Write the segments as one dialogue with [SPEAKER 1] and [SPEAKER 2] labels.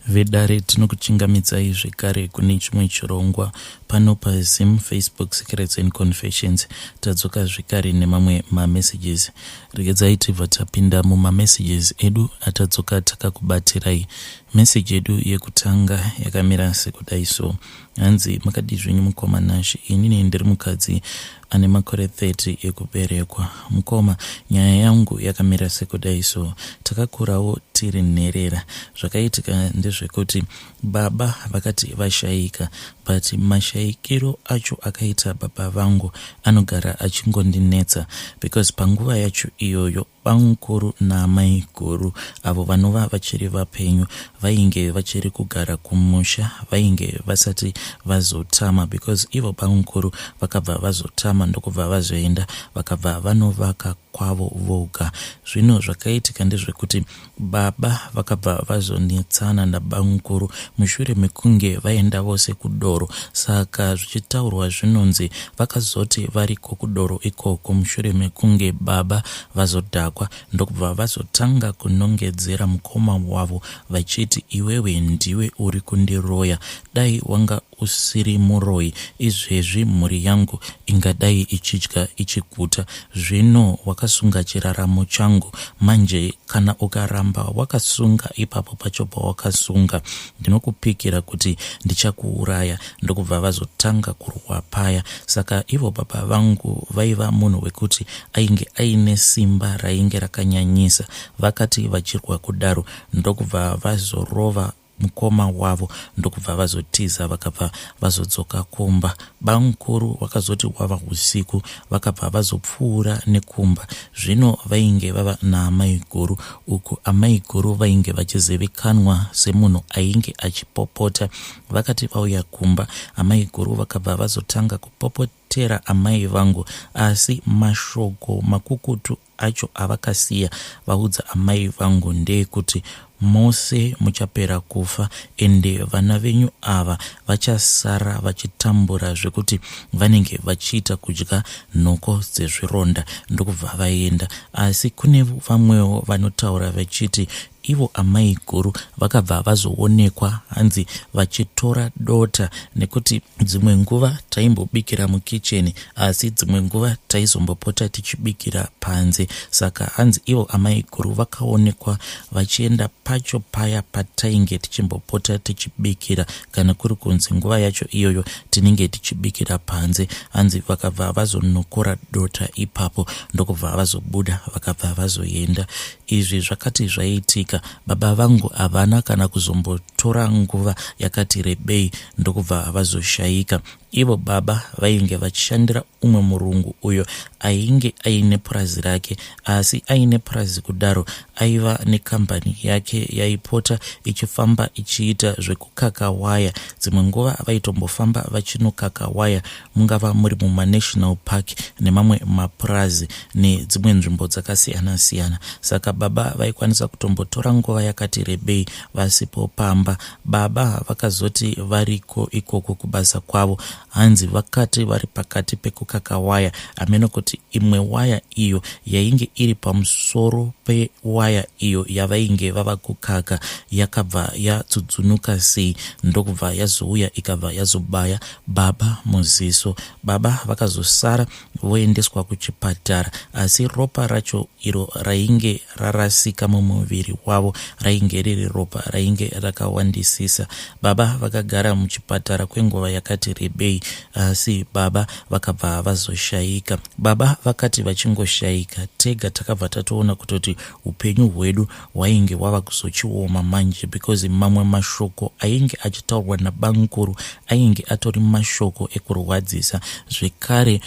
[SPEAKER 1] Vedare tinokuchingamidzai zvekare kune chimwe chirongwa pano paZim Facebook Secrets and Confessions. Tadzoka zvekare nemamwe mamessages. Regedzai tibva tapinda mumamessages edu atadzoka takakubatirai. Message edu yekutanga yakamira sekudai so. Hanzi makadi zvenyu mukoma Nashi, inini ndiri mukadzi ane makore 30 ekuberekwa. Mukoma, nyaya yangu yakamira sekudai so. Takakurawo tiri nherera. Zvakaitika ndezvekuti baba vakati vashaika, but mashayikiro acho akaita baba vangu anogara achingondinetsa, because panguva yacho iyoyo bamukuru naamai guru avo vanova vachiri vapenyu vainge vachiri kugara kumusha, vainge vasati vazotama, because ivo bamukuru vakabva vazotama ndokubva vazoenda vakabva vanovaka kwavo voga. Zvino zvakaitika ndezvekuti baba vakabva vazonetsana nabamukuru. Mushure mekunge vaenda vose kudoro, saka zvichitaurwa zvinonzi vakazoti variko kudoro ikoko mushure mekunge baba vazodhakwa ndokubva vazotanga kunongedzera mukoma wavo vachiti, iwewe ndiwe uri kundiroya, dai wanga usiri muroyi izvezvi mhuri yangu ingadai ichidya ichiguta. Zvino wakasunga chiraramo changu, manje kana ukaramba wakasunga ipapo pacho pawakasunga ndinokupikira kuti ndichakuuraya. Ndokubva vazotanga kurwa paya. Saka ivo baba vangu vaiva munhu wekuti ainge aine simba rainge rakanyanyisa. Vakati vachirwa kudaro ndokubva vazorova mukoma wavo ndokubva vazotiza vakabva vazodzoka kumba. Bamukuru vakazoti wava usiku vakabva vazopfuura nekumba. Zvino vainge vava naamai guru, uku amai guru vainge vachizivikanwa semunhu ainge achipopota. Vakati vauya kumba, amai guru vakabva vazotanga kupopotera amai vangu, asi mashoko makukutu acho avakasiya vaudza amai vangu ndeyekuti mose muchapera kufa, ende vana venyu ava vachasara vachitambura zvekuti vanenge vachiita kudya nhoko dzezvironda. Ndokubva vaenda. Asi kune vamwewo vanotaura vachiti ivo amai guru vakabva vazoonekwa hanzi vachitora dota, nekuti dzimwe nguva taimbobikira mukicheni asi dzimwe nguva taizombopota tichibikira panze. Saka hanzi ivo amai guru vakaonekwa vachienda pacho paya patainge tichimbopota tichibikira, kana kuri kunzi nguva yacho iyoyo tinenge tichibikira panze. Hanzi vakabva vazonokora dota ipapo ndokubva vazobuda vakabva vazoenda. Izvi zvakati zvaitika, baba vangu havana kana kuzombotora nguva yakati rebei ndokubva vazoshayika. Ivo baba vainge vachishandira umwe murungu uyo ainge aine purazi rake, asi aine purazi kudaro aiva nekambani yake yaipota ichifamba ichiita zvekukaka waya. Dzimwe nguva vaitombofamba vachinokaka waya, mungava muri mumanational park nemamwe mapurazi nedzimwe nzvimbo dzakasiyana siyana. Saka baba vaikwanisa kutombotora nguva yakati rebei vasipo pamba. Baba vakazoti variko ikoko kubasa kwavo, hanzi vakati vari pakati pekukaka waya, ameno kuti imwe waya iyo yainge iri pamusoro pewaya iyo yavainge vava kukaka yakabva yatudzunuka sei, ndokubva yazouya ikabva yazobaya baba muziso. Baba vakazosara voendeswa kuchipatara, asi ropa racho iro rainge rarasika mumuviri wavo rainge riri ropa rainge rakawandisisa. Baba vakagara muchipatara kwenguva yakati rebei, asi baba vakabva vazoshayika. Baba vakati vachingoshayika tega takabva tatoona kutoti upenyu hwedu hwainge hwava kuzochioma manje, because mamwe mashoko ainge achitaurwa nabamukuru ainge atori mashoko ekurwadzisa. Zvekare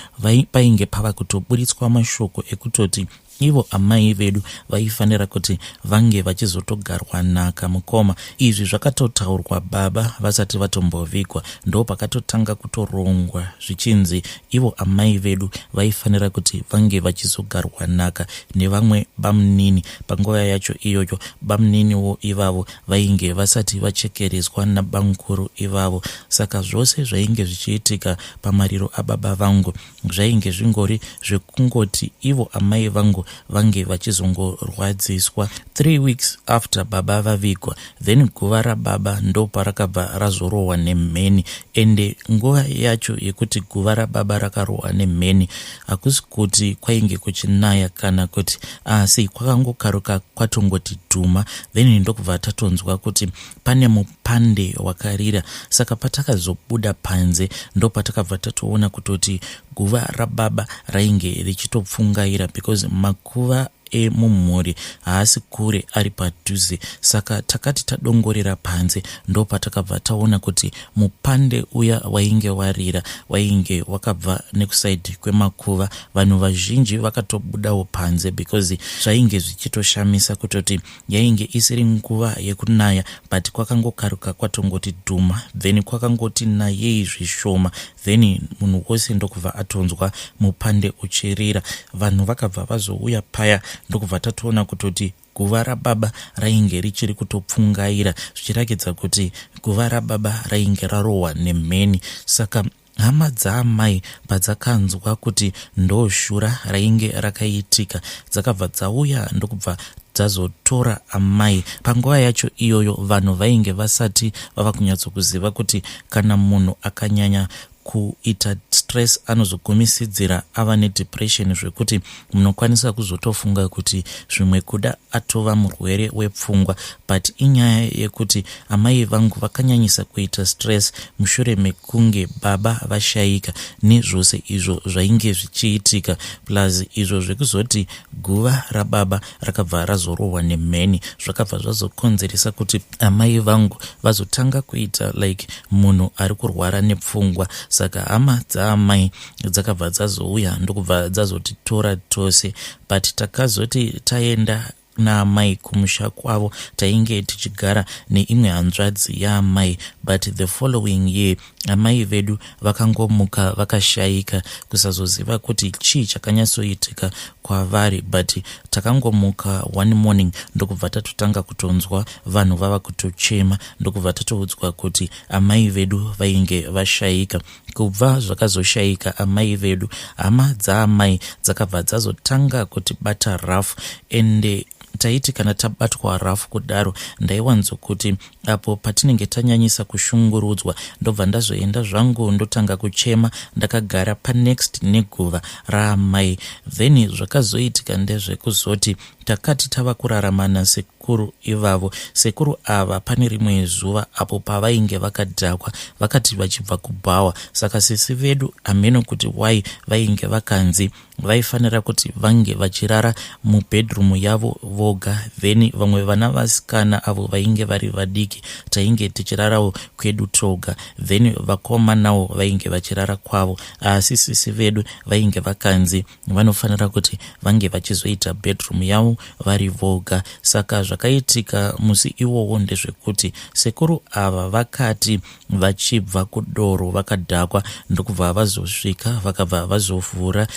[SPEAKER 1] painge pava kutoburitswa mashoko ekutoti ivo amai vedu vaifanira kuti vange vachizotogarwa naka mukoma. Izvi zvakatotaurwa baba vasati vatombovigwa, ndo pakatotanga kutorongwa zvichinzi ivo amai vedu vaifanira kuti vange vachizogarwa naka nevamwe bamunini. Panguva yacho iyoyo bamuniniwo ivavo vainge vasati vachekerezwa nabamukuru ivavo. Saka zvose zvainge zvichiitika pamariro ababa vangu zvainge zvingori zvekungoti ivo amai vangu vange vachizongorwadziswa. 3 weeks after baba vavigwa, then Guva Ra Baba ndo parakabva razorohwa nemheni. Ende nguva yacho yekuti Guva Ra Baba rakarohwa nemheni hakusi kuti kwainge kuchinaya kana kuti asi kwakangokaruka kwatongoti dhuma. Then ndokubva tatonzwa kuti pane mupande wakarira. Saka patakazobuda panze ndo patakabva tatoona kutoti Guva Ra Baba rainge richitopfungaira because makuva emumhuri haasi kure ari padhuze. Saka takati tadongorera panze ndo patakabva taona kuti mupande uya wainge warira wainge wakabva nekusaidhi kwemakuva. Vanhu vazhinji vakatobudawo panze because zvainge zvichitoshamisa kutoti yainge isiri nguva yekunaya but kwakangokaruka kwatongoti dhuma, then kwakangoti nayei zvishoma, then munhu wose ndokubva atonzwa mupande uchirira. Vanhu vakabva vazouya paya ndokubva tatoona kutoti Guva Ra Baba rainge richiri kutopfungaira, zvichiratidza kuti Guva Ra Baba rainge rarohwa nemheni. Saka hama dzaamai padzakanzwa kuti ndoshura rainge rakaitika, dzakabva dzauya ndokubva dzazotora amai. Panguva yacho iyoyo vanhu vainge vasati vava kunyatsokuziva kuti kana munhu akanyanya kuita stress anozogumisidzira ava nedepression, zvekuti munokwanisa kuzotofunga kuti zvimwe kuda atova murwere wepfungwa. But inyaya yekuti amai vangu vakanyanyisa kuita stress, Mushure Mekunge baba vashayika nezvose izvo zvainge zvichiitika, plus izvo zvekuzoti Guva Ra Baba rakabva razorohwa nemheni zvakabva zvazokonzeresa kuti amai vangu vazotanga kuita like munhu ari kurwara nepfungwa. Saka hama dzaamai dzakabva dzazouya ndokubva dzazotitora tose, but takazoti taenda naamai kumusha kwavo tainge tichigara neimwe hanzvadzi yaamai. But the following year amai vedu vakangomuka vakashayika kusazoziva kuti chii chakanyatsoitika kwavari. But takangomuka one morning ndokubva tatotanga kutonzwa vanhu vava kutochema, ndokubva tatoudzwa kuti amai vedu vainge vashayika. Kubva zvakazoshayika amai vedu, hama dzaamai dzakabva dzazotanga kuti bata rafu. Ende taiti kana tabatwa rafu kudaro, ndaiwanzokuti apo patinenge tanyanyisa kushungurudzwa ndobva ndazoenda zvangu ndotanga kuchema ndakagara panext neguva raamai. Then zvakazoitika ndezvekuzoti takati tava kuraramana sekuru ivavo. Sekuru ava pane rimwe zuva apo pavainge vakadhakwa vakati vachibva kubhawa. Saka sisi vedu ameno kuti wai vainge vakanzi vaifanira kuti vange vachirara mubhedrumu yavo voga, then vamwe vana vasikana avo vainge vari vadiki tainge tichirarawo kwedu toga, then vakomanawo vainge vachirara kwavo. Asi sisi vedu vainge vakanzi vanofanira kuti vange vachizoita bedroom yavo vari voga. Saka zvakaitika musi iwowo ndezvekuti sekuru ava vakati vachibva kudoro vakadhakwa ndokubva vazosvika vakabva vazovhura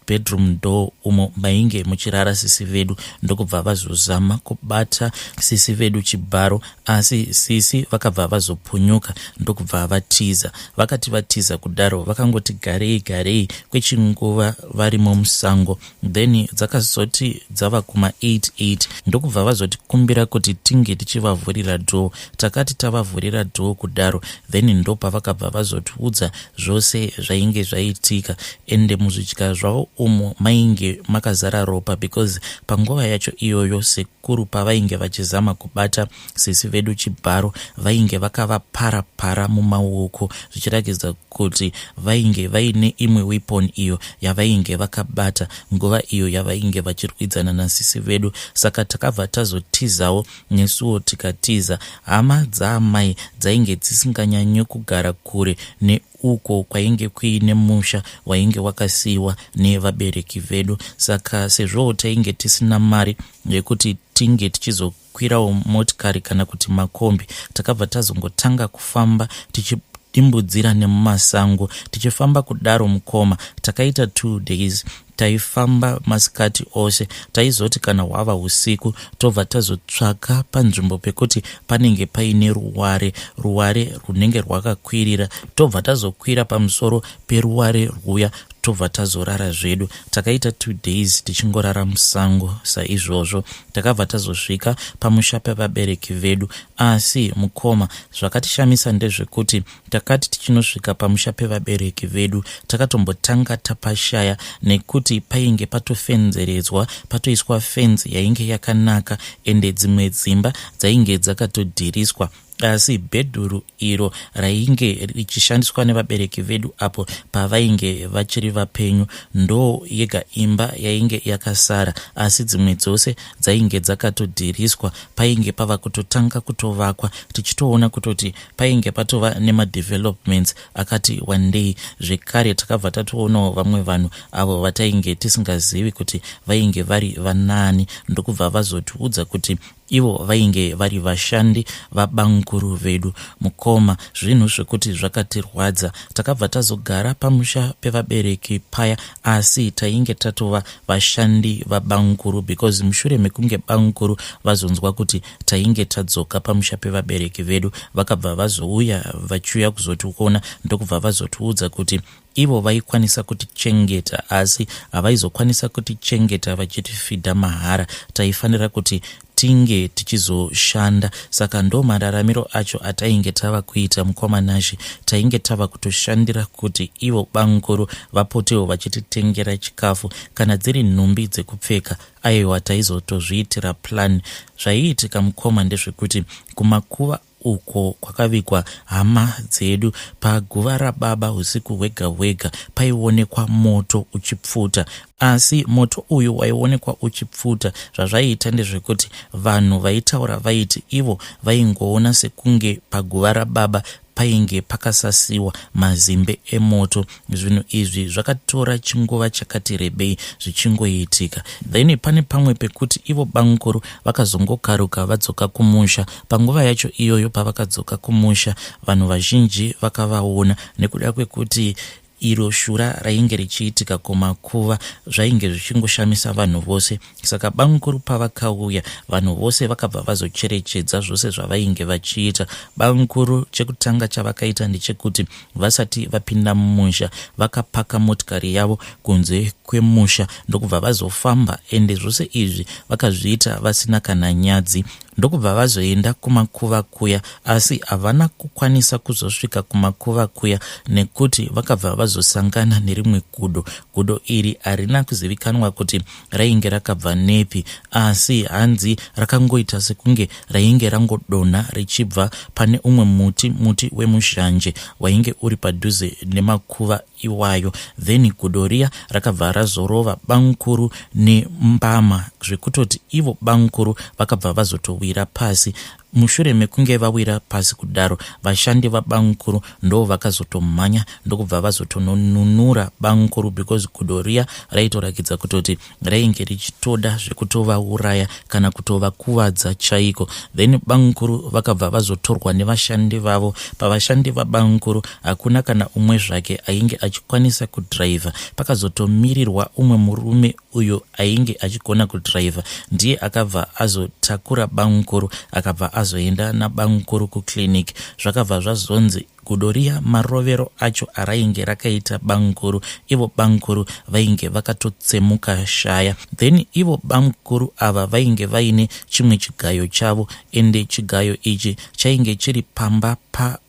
[SPEAKER 1] bedroom door umo mainge muchirara sisi vedu, ndokubva vazozama kubata sisi vedu chibharo, asi sisi vakabva vazopunyuka ndokubva vatiza. Vakati vatiza kudaro vakangoti garei garei kwechinguva varimo musango. Then dzakazoti dzava kuma 8 ndokubva vazoti kumbira kuti tinge tichivavhurira door. Takati tavavhurira door kudaro, then ndopa vakabva vazotiudza zvose zvainge zvaitika. Ende muzvidya zvavo umo mainge makazara ropa because panguva yacho iyoyo sekuru pavainge vachizama kubata sisi vedu chibharo vainge vakavapara mumaoko, zvichiratidza kuti vainge vaine imwe weapon iyo yavainge vakabata nguva iyo yavainge vachirwidzana nasisi vedu. Saka takabva tazotizawo nesuwo tikatiza. Hama dzaamai dzainge dzisinganyanyi kugara kure uko kwainge kuine musha wainge wakasiiwa nevabereki vedu. Saka sezvo tainge tisina mari yekuti tinge tichizokwirawo motikari kana kuti makombi, takabva tazongotanga kufamba tichidimbudzira nemumasango tichifamba kudaro mukoma. Takaita 2 days taifamba masikati ose. Taizoti kana hwava usiku tobva tazotsvaka panzvimbo pekuti panenge paine ruware runenge rwakakwirira, tobva tazokwira pamusoro peruware rwuya tobva tazorara zvedu. Takaita 2 days tichingorara musango. Saizvozvo takabva tazosvika pamusha pevabereki vedu. Asi mukoma, zvakatishamisa ndezvekuti takati tichinosvika pamusha pevabereki vedu takatombotanga tapashaya, nekuti painge patofenzeredzwa, patoiswa fenzi yainge yakanaka, ende dzimwe dzimba dzainge dzakatodhiriswa. Asi bhedhuru iro rainge richishandiswa nevabereki vedu apo pavainge vachiri vapenyu ndo yega imba yainge yakasara, asi dzimwe dzose dzainge dzakatodhiriswa. Painge pava kutotanga kutovakwa, tichitoona kutoti painge patova nemadevelopments akati wandei. Zvekare takabva tatoonawo vamwe vanhu avo vatainge tisingazivi kuti vainge vari vanani, ndokubva vazotiudza kuti ivo vainge vari vashandi vabanguru vedu. Mukoma, zvinhu zvekuti zvakatirwadza. Takabva tazogara pamusha pevabereki paya, asi tainge tatova vashandi vabanguru, because Mushure Mekunge banguru vazonzwa kuti tainge tadzoka pamusha pevabereki vedu, vakabva vazouya vachiuya kuzotiona, ndokubva vazotiudza kuti ivo vaikwanisa kutichengeta, asi havaizokwanisa kutichengeta vachitifidha mahara. Taifanira kuti tinge tichizoshanda. Saka ndo mararamiro acho atainge tava kuita mukomanashi. Tainge tava kutoshandira kuti ivo banguru vapotewo vachititengera chikafu, kana dziri nhumbi dzekupfeka. Aiwa, taizotozviitira plan. Zvaiitika mukoma ndezvekuti kumakuva uko kwakavikwa hama dzedu, paguva rababa usiku hwega hwega paionekwa moto uchipfuta. Asi moto uyu waionekwa uchipfuta, zvazvaiita ndezvekuti vanhu vaitaura vaiti ivo vaingoona sekunge paguva rababa painge pakasasiwa mazimbe emoto. Zvinhu izvi zvakatora chinguva chakati rebei zvichingoitika. Then pane pamwe pekuti ivo banguru vakazongokaruka vadzoka kumusha. Panguva yacho iyoyo pavakadzoka kumusha, vanhu vazhinji vakavaona, nekuda kwekuti iro shura rainge richiitika kumakuva zvainge zvichingoshamisa vanhu vose. Saka banguru pavakauya, vanhu vose vakabva vazocherechedza zvose zvavainge vachiita. Banguru chekutanga chavakaita ndechekuti vasati vapinda mumusha vakapaka motikari yavo kunze kwemusha, ndokubva vazofamba, ende zvose izvi vakazviita vasina kana nyadzi. Ndokubva vazoenda kumakuva kuya, asi havana kukwanisa kuzosvika kumakuva kuya nekuti vakabva vazosangana nerimwe gudo. Gudo iri harina kuzivikanwa kuti rainge rakabva nepi, asi hanzi rakangoita sekunge rainge rangodonha richibva pane umwe muti wemushanje wainge uri padhuze nemakuva iwayo. Then gudo riya rakabva razorova banguru nembama, zvekutoti ivo banguru vakabva vazotowira pasi. Mushure mekunge vawira pasi kudaro, vashandi vabanguru ndo vakazotomhanya ndokubva vazotonunura banguru, because gudo riya raitorakidza kutoti rainge richitoda zvekutovauraya kana kutovakuvadza chaiko. Then banguru vakabva vazotorwa nevashandi vavo. Pavashandi vabanguru hakuna kana umwe zvake ainge achikwanisa kudhiraivha. Pakazotomirirwa umwe murume uyo ainge achigona kudhiraivha, ndiye akabva azotakura banguru akabva azoenda nabanguru kuclinic. Zvakabva zvazonzi gudo riya marovero acho arainge rakaita banguru, ivo banguru vainge vakatotsemuka shaya. Then ivo banguru ava vainge vaine chimwe chigayo chavo, ende chigayo ichi chainge chiri pamba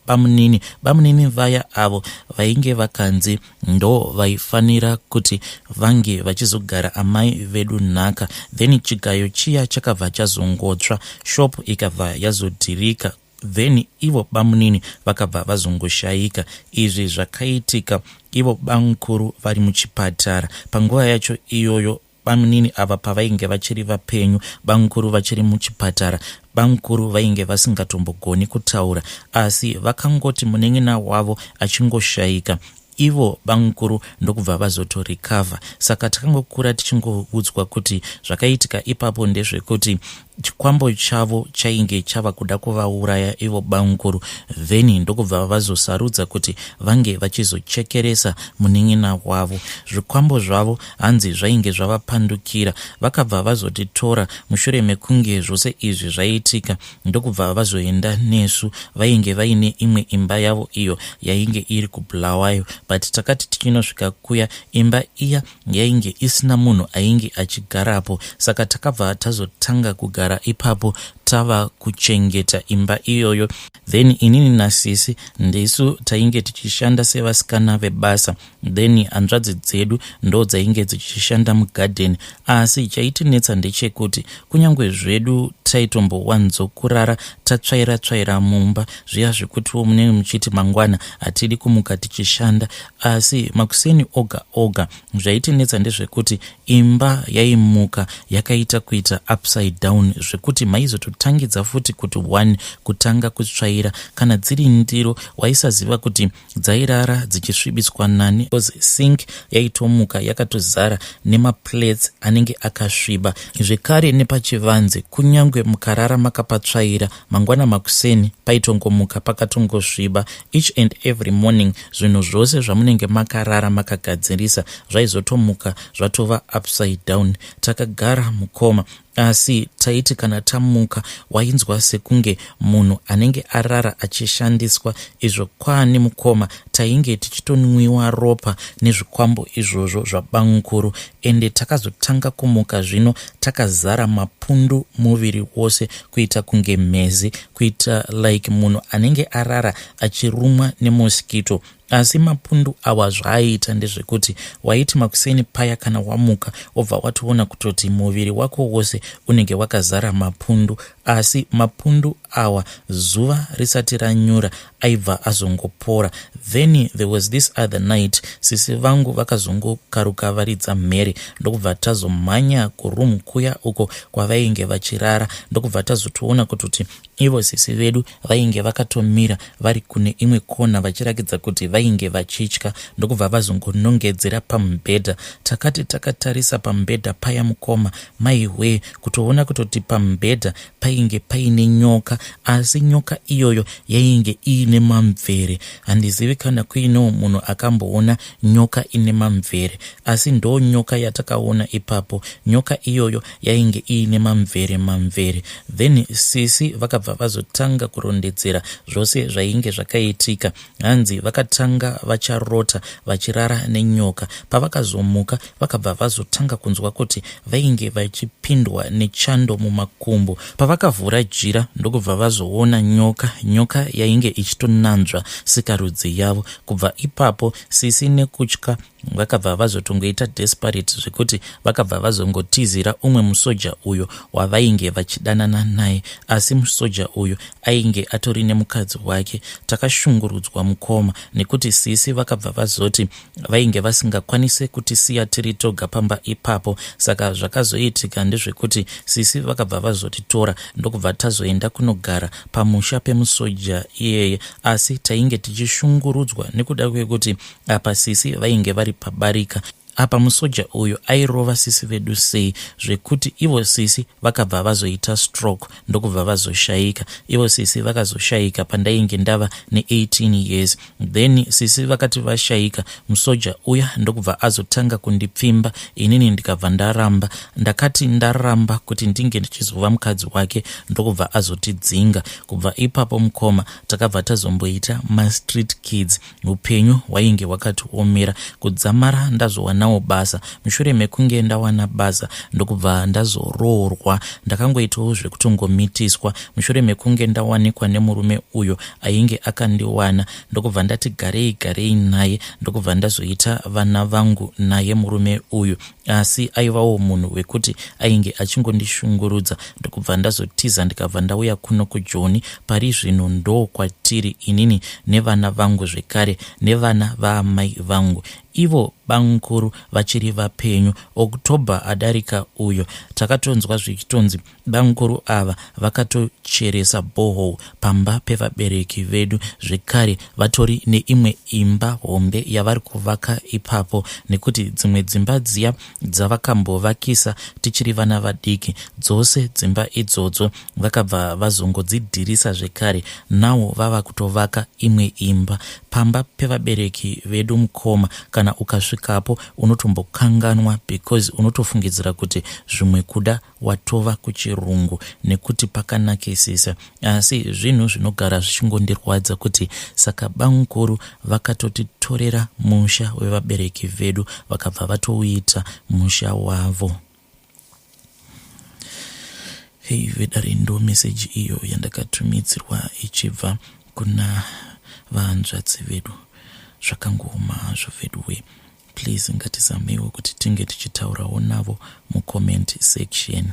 [SPEAKER 1] pamunini. Bamunini vaya avo vainge vakanzi ndo vaifanira kuti vange vachizogara amai vedu nhaka. Then chigayo chiya chakabva chazongotsva, shopu ikabva yazodhirika. Then ivo bamunini vakabva vazongoshaika. Izvi zvakaitika ivo banguru vari muchipatara. Panguva yacho iyoyo bamunini ava pavainge vachiri vapenyu, banguru vachiri muchipatara, banguru vainge vasingatombogoni kutaura, asi vakangoti munen'ina wavo achingoshaika, ivo banguru ndokubva vazotorikavha. Saka takangokura tichingoudzwa kuti zvakaitika ipapo ndezvekuti chikwambo chavo chainge chava kuda kuvauraya ivo banguru. Then ndokubva vazosarudza kuti vange vachizochekeresa munen'ina wavo. Zvikwambo zvavo hanzi zvainge zvavapandukira. Vakabva vazotitora mushure mekunge zvose izvi zvaitika, ndokubva vazoenda nesu. Vainge vaine imwe imba yavo iyo yainge iri kuBulawayo. but takati tichinosvika kuya imba iya yainge isina munhu ainge achigarapo, saka takabva tazotanga kugara ipapo tava kuchengeta imba iyoyo. Then inini nasisi ndisu tainge tichishanda sevasikana vebasa, then hanzvadzi dzedu ndo dzainge dzichishanda mugarden. Asi chaitinetsa ndechekuti kunyange zvedu taitombowanzokurara tatsvaira mumba zviya zvekutiwo munenge muchiti mangwana hatidi kumuka tichishanda, asi makuseni oga zvaitinetsa ndezvekuti imba yaimuka yakaita kuita upside down, zvekuti maizototangidza futi kuti 1 kutanga kutsvaira. Kana dziri ndiro waisaziva kuti dzairara dzichisvibiswa nani, because sink yaitomuka yakatozara nemaplates anenge akasviba. Zvekare nepachivanze kunyange mukarara makapatsvaira, mangwana makuseni paitongomuka pakatongosviba. Each and every morning zvinhu zvose zvamunenge makarara makagadzirisa zvaizotomuka zvatova upside down. Takagara mukoma, asi taiti kana tamuka wainzwa sekunge munhu anenge arara achishandiswa. Izvo kwaane mukoma tainge tichitonwiwa ropa nezvikwambo izvozvo zvabangukuru, ende takazotanga kumuka zvino takazara mapundu muviri wose kuita kunge mhezi, kuita like munhu anenge arara achirumwa nemoskito. Asi mapundu awa zvaaita ndezvekuti waiti makuseni paya kana wamuka obva watoona kutoti muviri wako wose unenge wakazara mapundu. Asi mapundu awa zuva risati ranyura aibva azongopora. Then there was this other night, sisi vangu vakazongokaruka varidza mhere, ndokubva tazomhanya kurumu kuya uko kwavainge vachirara, ndokubva tazotoona kuti ivo sisi vedu vainge vakatomira vari kune imwe kona vachirakidza kuti vainge vachitya, ndokubva vazongonongedzera pamubhedha. Takati takatarisa pamubhedha paya mukoma, maiwe kutoona kutoti pamubhedha painge paine nyoka, asi nyoka iyoyo yainge iine mamvere. Handizivi kana kuinewo munhu akamboona nyoka ine mamvere, asi ndo nyoka yatakaona ipapo. Nyoka iyoyo yainge iine mamvere. Then sisi vakabva vazotanga kurondedzera zvose zvainge zvakaitika. Hanzi vakatanga vacharota vachirara nenyoka. Pavakazomuka vakabva vazotanga kunzwa kuti vainge vachipindwa nechando mumakumbo. Pavakavhura jira ndokubva vazoona nyoka yainge ichitonanzva sikarudzi yavo. Kubva ipapo sisi nekutya vakabva vazotongoita desperate zvekuti vakabva vazongotizira umwe musoja uyo wavainge vachidanana naye, asi musoja uyo ainge atori nemukadzi wake. Takashungurudzwa mukoma nekuti sisi vakabva vazoti vainge vasingakwanise kutisiya tiri toga pamba ipapo, saka zvakazoitika ndezvekuti sisi vakabva vazotitora ndokubva tazoenda kunogara pamusha pemusoja iyeye. Asi tainge tichishungurudzwa nekuda kwekuti apa sisi vainge vari pabarika. Apa musoja uyo airova sisi vedu sei zvekuti ivo sisi vakabva vazoita stroke ndokubva vazoshayika. Ivo sisi vakazoshayika pandainge ndava ne18 years. Then sisi vakati vashayika, musoja uya ndokubva azotanga kundipfimba. Inini ndikabva ndaramba, ndakati ndaramba kuti ndinge ndichizova mukadzi wake, ndokubva azotidzinga. Kubva ipapo mukoma takabva tazomboita ma-street kids. Upenyu wainge wakatiomera. Kudzamara ndazowana basa, Mushure Mekunge ndawana basa, ndokubva ndazoroorwa. Ndakangoitawo zvekutongomitiswa. Mushure Mekunge ndawanikwa nemurume uyo ainge akandiwana, ndokubva ndati garei naye, ndokubva ndazoita vana vangu naye murume uyu. Asi aivawo munhu wekuti ainge achingondishungurudza, ndokubva ndazotiza ndikabva ndauya kuno kuJoni. Pari zvino ndo kwatiri inini nevana vangu zvekare nevana vaamai vangu. Ivo bangukuru vachiri vapenyu. Oktoba adarika uyo takatonzwa zvichitonzi bangukuru ava vakatocheresa borehole pamba pevabereki vedu. Zvekare vatori neimwe imba hombe yavari kuvaka ipapo, nekuti dzimwe dzimba dziya dzavakambovakisa tichiri vana vadiki, dzose dzimba idzodzo vakabva vazongodzidhirisa zvekare. Nawo vava kutovaka imwe imba pamba pevabereki vedu mukoma. Kana kana ukasvikapo unotombokanganwa because unotofungidzira kuti zvimwe kuda watova kuchirungu nekuti pakanakisisa, asi zvinhu zvinogara zvichingondirwadza kuti saka bamukuru vakatotitorera musha wevabereki vedu vakabva vatouita musha wavo. Hei vedare, ndo meseji iyo yandakatumidzirwa ichibva kuna vahanzvadzi vedu. Zvakangoma zvo vedu. Please ngatizamewo kuti tinge tichitaurawo navo mucomment section.